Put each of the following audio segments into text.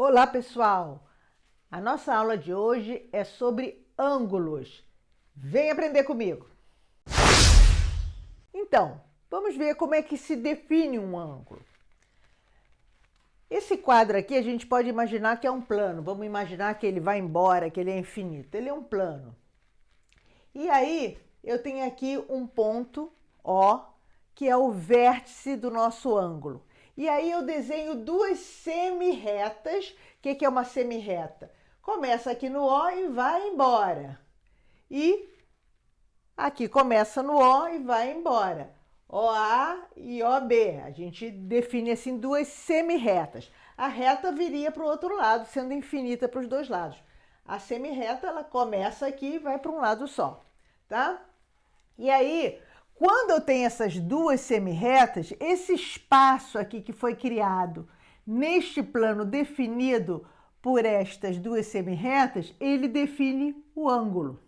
Olá, pessoal! A nossa aula de hoje é sobre ângulos. Vem aprender comigo! Então, vamos ver como é que se define um ângulo. Esse quadro aqui a gente pode imaginar que é um plano. Vamos imaginar que ele vai embora, que ele é infinito. Ele é um plano. E aí, eu tenho aqui um ponto O, que é o vértice do nosso ângulo. E aí eu desenho duas semi-retas. O que é uma semi-reta? Começa aqui no O e vai embora. E aqui começa no O e vai embora. OA e OB. A gente define assim duas semi-retas. A reta viria para o outro lado, sendo infinita para os dois lados. A semi-reta, ela começa aqui e vai para um lado só, tá? E aí, quando eu tenho essas duas semi-retas, esse espaço aqui que foi criado neste plano definido por estas duas semi-retas, ele define o ângulo,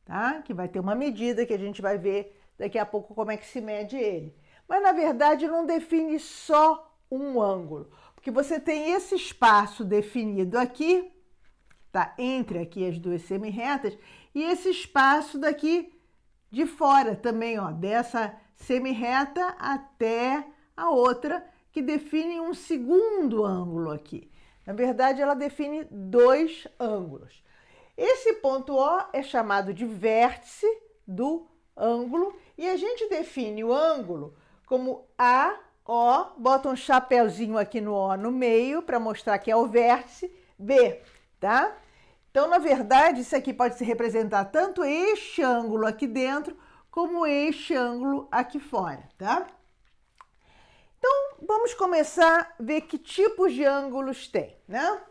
tá? Que vai ter uma medida que a gente vai ver daqui a pouco como é que se mede ele. Mas, na verdade, não define só um ângulo, porque você tem esse espaço definido aqui, tá? Entre aqui as duas semi-retas, e esse espaço daqui de fora também, ó, dessa semi-reta até a outra, que define um segundo ângulo aqui. Na verdade, ela define dois ângulos. Esse ponto O é chamado de vértice do ângulo e a gente define o ângulo como AO, bota um chapéuzinho aqui no O no meio para mostrar que é o vértice, B, tá? Então, na verdade, isso aqui pode se representar tanto este ângulo aqui dentro, como este ângulo aqui fora, tá? Então, vamos começar a ver que tipos de ângulos tem, né?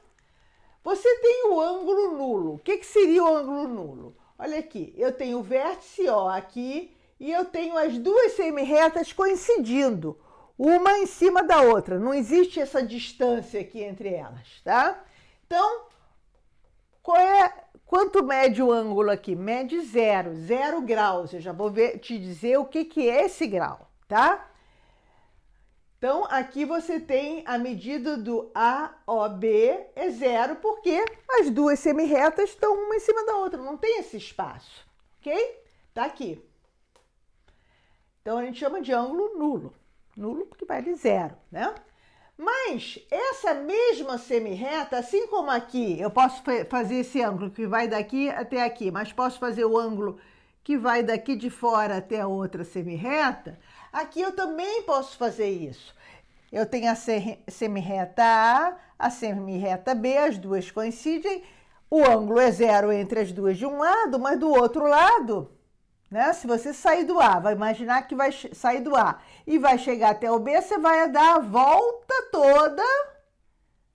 Você tem o ângulo nulo. O que seria o ângulo nulo? Olha aqui, eu tenho o vértice O aqui e eu tenho as duas semi-retas coincidindo, uma em cima da outra. Não existe essa distância aqui entre elas, tá? Então, quanto mede o ângulo aqui? Mede 0 graus. Eu já vou te dizer o que é esse grau, tá? Então, aqui você tem a medida do AOB é 0, porque as duas semi-retas estão uma em cima da outra, não tem esse espaço, ok? Tá aqui. Então, a gente chama de ângulo nulo. Nulo porque vale 0, né? Mas essa mesma semi-reta, assim como aqui, eu posso fazer esse ângulo que vai daqui até aqui, mas posso fazer o ângulo que vai daqui de fora até a outra semi-reta, aqui eu também posso fazer isso. Eu tenho a semi-reta A, a semi-reta B, as duas coincidem, o ângulo é 0 entre as duas de um lado, mas do outro lado, né? Se você sair do A, vai imaginar que vai sair do A e vai chegar até o B, você vai dar a volta toda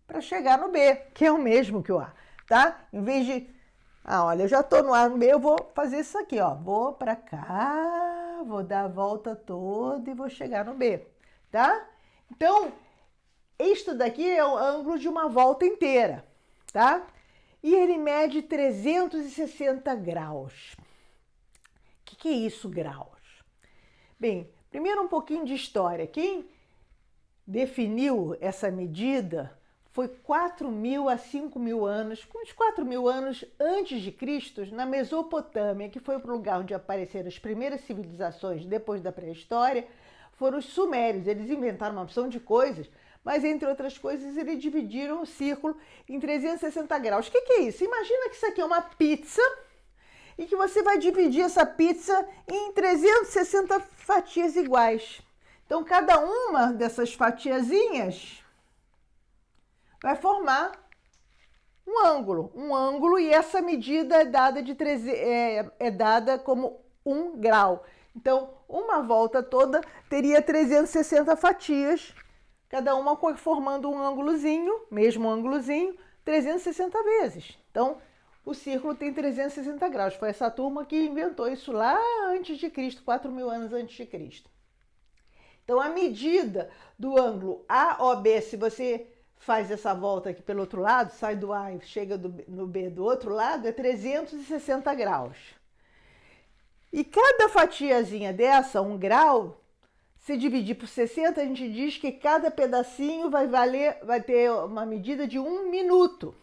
para chegar no B, que é o mesmo que o A, tá? Em vez de... olha, eu já estou no A, no B, eu vou fazer isso aqui, ó. Vou para cá, vou dar a volta toda e vou chegar no B, tá? Então, isto daqui é o ângulo de uma volta inteira, tá? E ele mede 360 graus. O que é isso, graus? Bem, primeiro um pouquinho de história. Quem definiu essa medida foi 4.000 a 5.000 anos, uns 4.000 anos antes de Cristo, na Mesopotâmia, que foi o lugar onde apareceram as primeiras civilizações depois da pré-história, foram os sumérios. Eles inventaram uma opção de coisas, mas entre outras coisas eles dividiram o círculo em 360 graus. O que é isso? Imagina que isso aqui é uma pizza e que você vai dividir essa pizza em 360 fatias iguais. Então, cada uma dessas fatiazinhas vai formar um ângulo, e essa medida é dada como 1 grau. Então, uma volta toda teria 360 fatias, cada uma formando um ângulozinho, mesmo ângulozinho, 360 vezes. Então, o círculo tem 360 graus. Foi essa turma que inventou isso lá antes de Cristo, 4.000 anos antes de Cristo. Então, a medida do ângulo AOB, se você faz essa volta aqui pelo outro lado, sai do A e chega no B do outro lado, é 360 graus. E cada fatiazinha dessa, 1 grau, se dividir por 60, a gente diz que cada pedacinho vai ter uma medida de 1 minuto.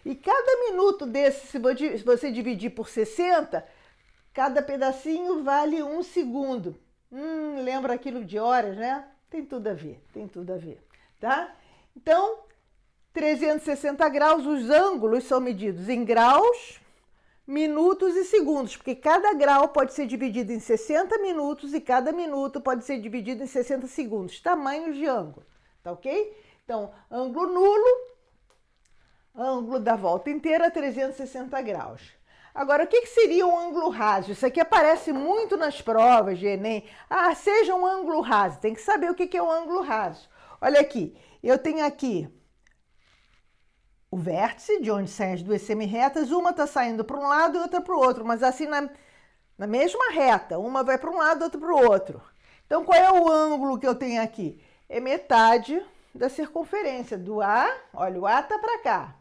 E cada minuto desse, se você dividir por 60, cada pedacinho vale 1 segundo. Lembra aquilo de horas, né? Tem tudo a ver, tá? Então, 360 graus, os ângulos são medidos em graus, minutos e segundos, porque cada grau pode ser dividido em 60 minutos e cada minuto pode ser dividido em 60 segundos. Tamanhos de ângulo, tá ok? Então, ângulo nulo, ângulo da volta inteira, 360 graus. Agora, o que seria um ângulo raso? Isso aqui aparece muito nas provas de Enem. Seja um ângulo raso. Tem que saber o que é um ângulo raso. Olha aqui, eu tenho aqui o vértice, de onde saem as duas semi-retas. Uma está saindo para um lado e outra para o outro, mas assim na mesma reta. Uma vai para um lado, outra para o outro. Então, qual é o ângulo que eu tenho aqui? É metade da circunferência do A. Olha, o A está para cá.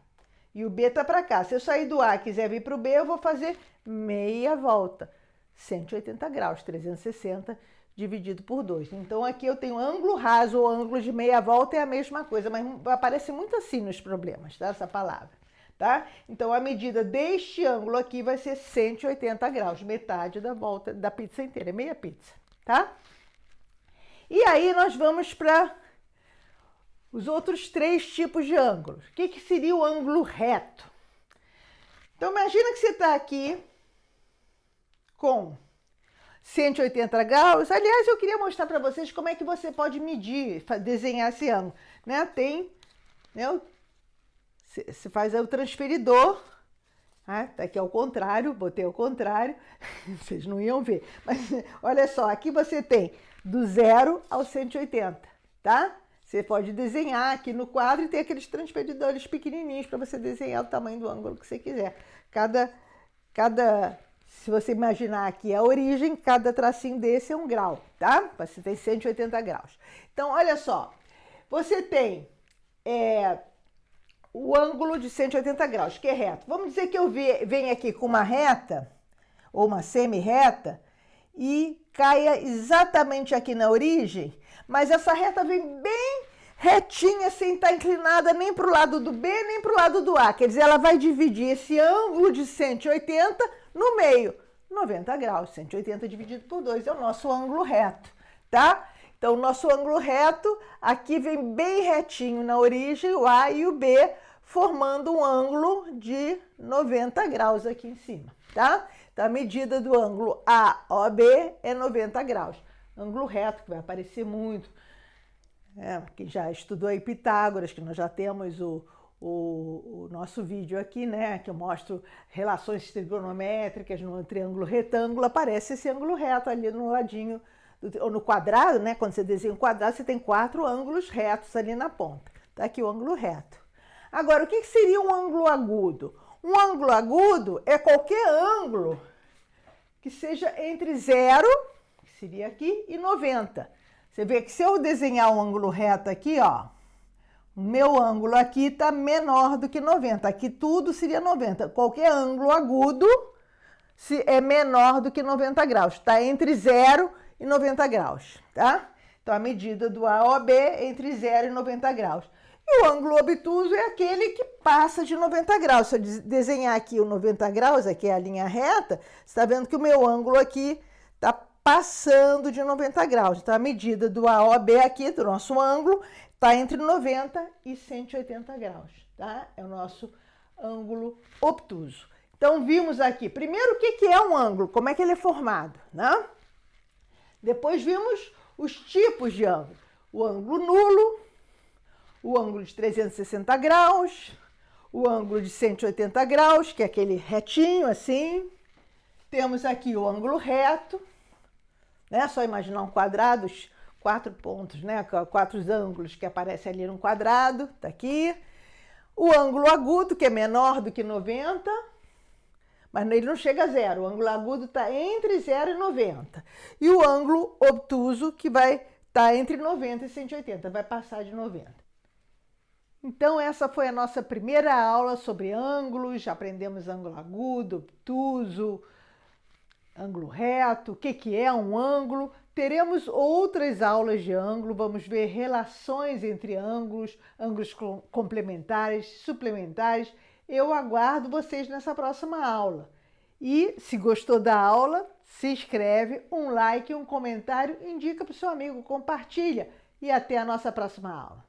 E o B está para cá. Se eu sair do A e quiser vir para o B, eu vou fazer meia volta. 180 graus, 360 dividido por 2. Então, aqui eu tenho ângulo raso ou ângulo de meia volta, é a mesma coisa, mas aparece muito assim nos problemas, tá? Essa palavra, tá? Então, a medida deste ângulo aqui vai ser 180 graus, metade da volta da pizza inteira, meia pizza, tá? E aí, nós vamos para os outros 3 tipos de ângulos. O que seria o ângulo reto? Então, imagina que você está aqui com 180 graus. Aliás, eu queria mostrar para vocês como é que você pode medir, desenhar esse ângulo. Né? Você faz o transferidor. Tá aqui ao contrário, botei ao contrário. Vocês não iam ver. Mas olha só, aqui você tem do 0 ao 180, tá? Você pode desenhar aqui no quadro e tem aqueles transferidores pequenininhos para você desenhar o tamanho do ângulo que você quiser. Se você imaginar aqui a origem, cada tracinho desse é 1 grau, tá? Você tem 180 graus. Então, olha só, você tem o ângulo de 180 graus, que é reto. Vamos dizer que eu venho aqui com uma reta, ou uma semi-reta, e caia exatamente aqui na origem, mas essa reta vem bem retinha, sem estar inclinada nem para o lado do B, nem para o lado do A. Quer dizer, ela vai dividir esse ângulo de 180 no meio, 90 graus. 180 dividido por 2 é o nosso ângulo reto, tá? Então, o nosso ângulo reto aqui vem bem retinho na origem, o A e o B, formando um ângulo de 90 graus aqui em cima, tá? Então, a medida do ângulo AOB é 90 graus. Ângulo reto, que vai aparecer muito. Quem já estudou aí Pitágoras, que nós já temos o nosso vídeo aqui, né? Que eu mostro relações trigonométricas no triângulo retângulo, aparece esse ângulo reto ali no ladinho, ou no quadrado, né? Quando você desenha um quadrado, você tem 4 ângulos retos ali na ponta. Tá aqui o ângulo reto. Agora, o que seria um ângulo agudo? Um ângulo agudo é qualquer ângulo que seja entre 0, que seria aqui, e 90. Você vê que se eu desenhar um ângulo reto aqui, ó, o meu ângulo aqui está menor do que 90. Aqui tudo seria 90. Qualquer ângulo agudo é menor do que 90 graus. Está entre 0 e 90 graus, tá? Então, a medida do AOB é entre 0 e 90 graus. E o ângulo obtuso é aquele que passa de 90 graus. Se eu desenhar aqui o 90 graus, aqui é a linha reta, você está vendo que o meu ângulo aqui está passando de 90 graus. Então, a medida do AOB aqui, do nosso ângulo, está entre 90 e 180 graus, tá? É o nosso ângulo obtuso. Então, vimos aqui, primeiro, o que é um ângulo, como é que ele é formado, né? Depois, vimos os tipos de ângulo. O ângulo nulo, o ângulo de 360 graus, o ângulo de 180 graus, que é aquele retinho assim. Temos aqui o ângulo reto, né? Só imaginar um quadrado, 4 pontos, né? 4 ângulos que aparecem ali no quadrado, tá aqui. O ângulo agudo, que é menor do que 90, mas ele não chega a 0. O ângulo agudo está entre 0 e 90. E o ângulo obtuso, que vai estar entre 90 e 180, vai passar de 90. Então, essa foi a nossa primeira aula sobre ângulos. Já aprendemos ângulo agudo, obtuso, ângulo reto, o que é um ângulo. Teremos outras aulas de ângulo, vamos ver relações entre ângulos, ângulos complementares, suplementares. Eu aguardo vocês nessa próxima aula. E se gostou da aula, se inscreve, um like, um comentário, indica para o seu amigo, compartilha e até a nossa próxima aula.